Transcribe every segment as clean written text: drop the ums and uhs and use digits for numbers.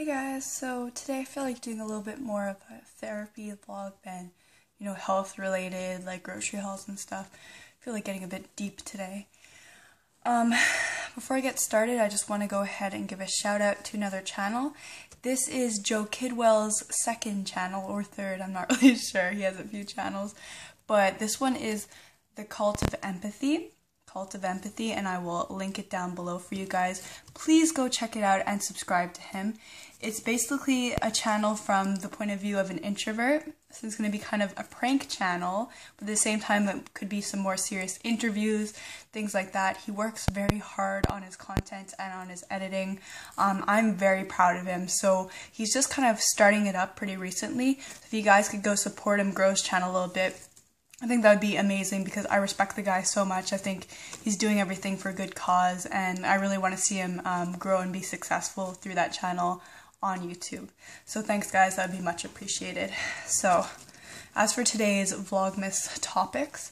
Hey guys, so today I feel like doing a little bit more of a therapy vlog than, health related, like grocery hauls and stuff. I feel like getting a bit deep today. Before I get started, I just want to go ahead and give a shout out to another channel. This is Joe Kidwell's second channel, or third, I'm not really sure, he has a few channels. But this one is the Cult of Empathy. And I will link it down below for you guys. Please go check it out and subscribe to him. It's basically a channel from the point of view of an introvert. So it's going to be kind of a prank channel, but at the same time it could be some more serious interviews, things like that. He works very hard on his content and on his editing. I'm very proud of him. So he's just kind of starting it up pretty recently. If you guys could go support him, grow his channel a little bit, I think that would be amazing because I respect the guy so much. I think he's doing everything for a good cause, and I really want to see him grow and be successful through that channel on YouTube. So thanks guys, that would be much appreciated. So as for today's Vlogmas topics,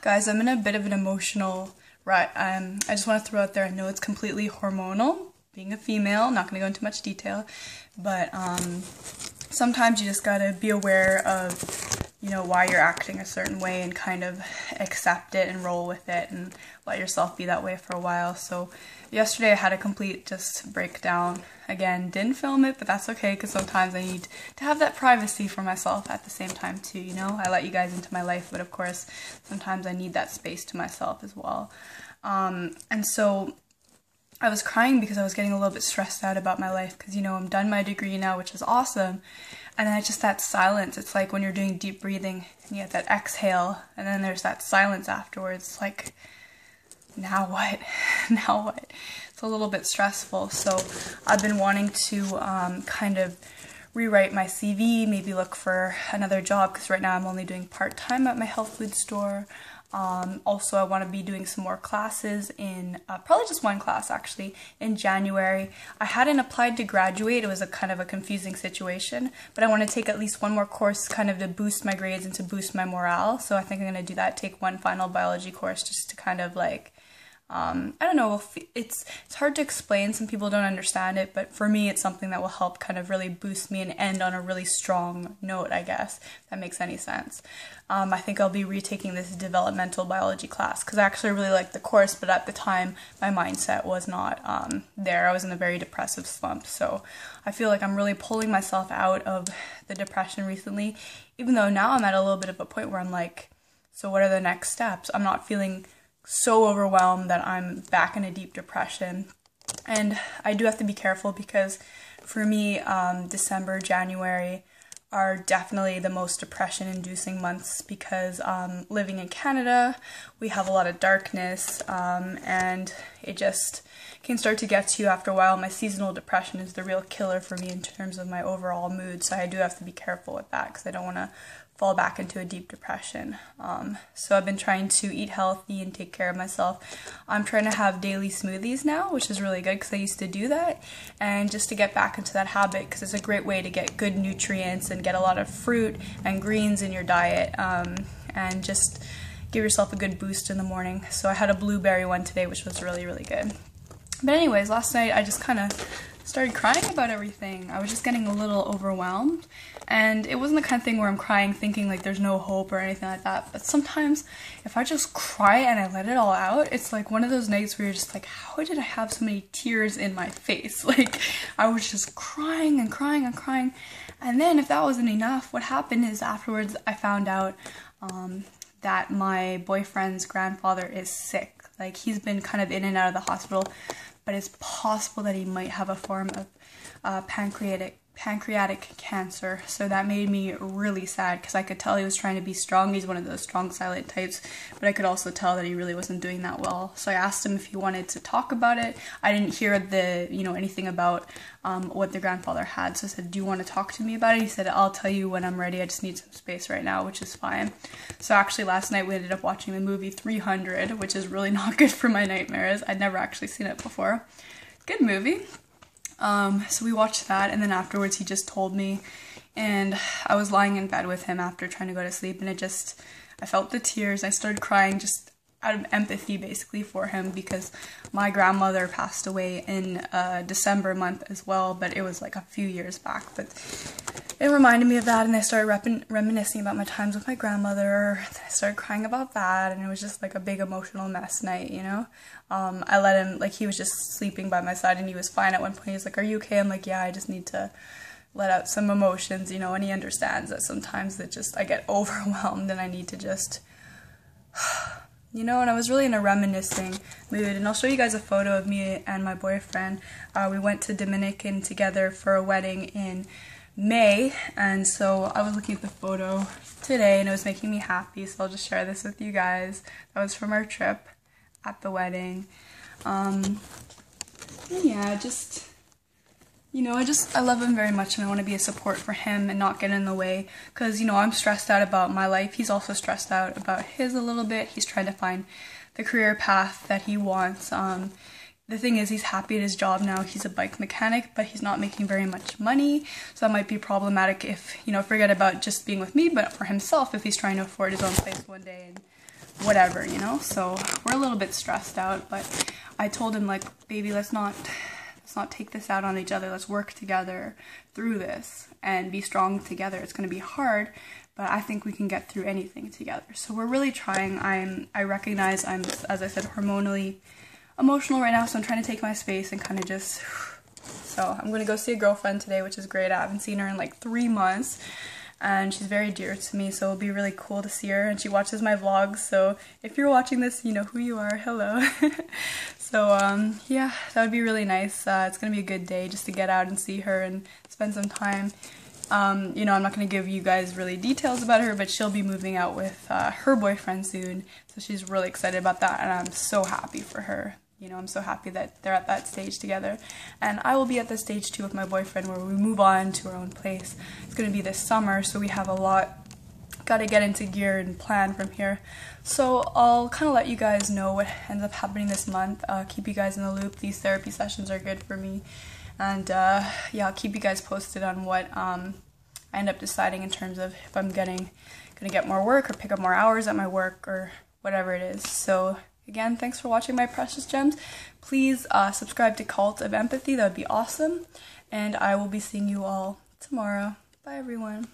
guys, I'm in a bit of an emotional rut. I just want to throw out there, I know it's completely hormonal, being a female, not going to go into much detail, but sometimes you just gotta be aware of why you're acting a certain way and kind of accept it and roll with it and let yourself be that way for a while. So yesterday I had a complete just breakdown. Again, didn't film it, but that's okay because sometimes I need to have that privacy for myself at the same time too, I let you guys into my life, but of course sometimes I need that space to myself as well. And so I was crying because I was getting a little bit stressed out about my life because, I'm done my degree now, which is awesome. And then just that silence, it's like when you're doing deep breathing and you have that exhale and then there's that silence afterwards. It's like, now what? Now what? It's a little bit stressful. So I've been wanting to kind of rewrite my CV, maybe look for another job because right now I'm only doing part-time at my health food store. Also, I want to be doing some more classes in, probably just one class actually, in January. I hadn't applied to graduate, it was a kind of a confusing situation, but I want to take at least one more course kind of to boost my grades and to boost my morale, so I think I'm going to do that, take one final biology course just to kind of like, I don't know, it's hard to explain, some people don't understand it, but for me it's something that will help kind of really boost me and end on a really strong note, I guess, if that makes any sense. I think I'll be retaking this developmental biology class because I actually really liked the course, but at the time my mindset was not there. I was in a very depressive slump, so I feel like I'm really pulling myself out of the depression recently, even though now I'm at a little bit of a point where I'm like, so what are the next steps? I'm not feeling so overwhelmed that I'm back in a deep depression. And I do have to be careful because for me, December, January are definitely the most depression-inducing months because living in Canada, we have a lot of darkness and it just can start to get to you after a while. My seasonal depression is the real killer for me in terms of my overall mood, so I do have to be careful with that because I don't want to fall back into a deep depression. So I've been trying to eat healthy and take care of myself. I'm trying to have daily smoothies now, which is really good because I used to do that, and just to get back into that habit because it's a great way to get good nutrients and get a lot of fruit and greens in your diet and just give yourself a good boost in the morning. So I had a blueberry one today, which was really, really good. But anyways, last night I just kind of started crying about everything. I was just getting a little overwhelmed, and it wasn't the kind of thing where I'm crying thinking like there's no hope or anything like that, but sometimes if I just cry and I let it all out, it's like one of those nights where you're just like, how did I have so many tears in my face? Like, I was just crying and crying and crying, and then if that wasn't enough, what happened is afterwards I found out that my boyfriend's grandfather is sick. Like, he's been kind of in and out of the hospital, but it's possible that he might have a form of pancreatic cancer. So that made me really sad because I could tell he was trying to be strong. He's one of those strong, silent types, but I could also tell that he really wasn't doing that well. So I asked him if he wanted to talk about it. I didn't hear anything about what the grandfather had, so I said, do you want to talk to me about it? He said, I'll tell you when I'm ready, I just need some space right now, which is fine. So actually last night we ended up watching the movie 300, which is really not good for my nightmares. I'd never actually seen it before. Good movie. So we watched that, and then afterwards he just told me, and I was lying in bed with him after trying to go to sleep, and I felt the tears. I started crying just out of empathy basically for him, because my grandmother passed away in December month as well, but it was like a few years back. But it reminded me of that, and I started reminiscing about my times with my grandmother. I started crying about that, and it was just like a big emotional mess night, you know. I let him, like, he was just sleeping by my side and he was fine at one point. He's like, "Are you okay?" I'm like, "Yeah, I just need to let out some emotions," you know, and he understands that sometimes that just I get overwhelmed and I need to just you know. And I was really in a reminiscing mood, and I'll show you guys a photo of me and my boyfriend. We went to Dominican together for a wedding in May, and so I was looking at the photo today and it was making me happy, so I'll just share this with you guys. That was from our trip at the wedding. Yeah, just, you know, I love him very much, and I want to be a support for him and not get in the way, because, you know, I'm stressed out about my life. He's also stressed out about his a little bit. He's trying to find the career path that he wants. The thing is, he's happy at his job now. He's a bike mechanic, but he's not making very much money, so that might be problematic if, you know, forget about just being with me, but for himself, if he's trying to afford his own place one day and whatever, you know. So we're a little bit stressed out, but I told him, like, "Baby, let's not take this out on each other. Let's work together through this and be strong together. It's going to be hard, but I think we can get through anything together." So we're really trying. I recognize I'm, as I said, hormonally emotional right now, so I'm trying to take my space and kind of just, so I'm going to go see a girlfriend today, which is great. I haven't seen her in like 3 months, and she's very dear to me, so it'll be really cool to see her, and she watches my vlogs, so if you're watching this, you know who you are. Hello. So yeah, that would be really nice. It's gonna be a good day just to get out and see her and spend some time. You know, I'm not gonna give you guys really details about her, but she'll be moving out with her boyfriend soon, so she's really excited about that, and I'm so happy for her. You know, I'm so happy that they're at that stage together, and I will be at the stage too with my boyfriend, where we move on to our own place. It's gonna be this summer, so we have a lot gotta get into gear and plan from here. So I'll kind of let you guys know what ends up happening this month. Keep you guys in the loop. These therapy sessions are good for me, and yeah, I'll keep you guys posted on what I end up deciding in terms of if I'm gonna get more work or pick up more hours at my work or whatever it is. So again, thanks for watching, my precious gems. Please subscribe to Cult of Empathy. That would be awesome, and I will be seeing you all tomorrow. Bye everyone.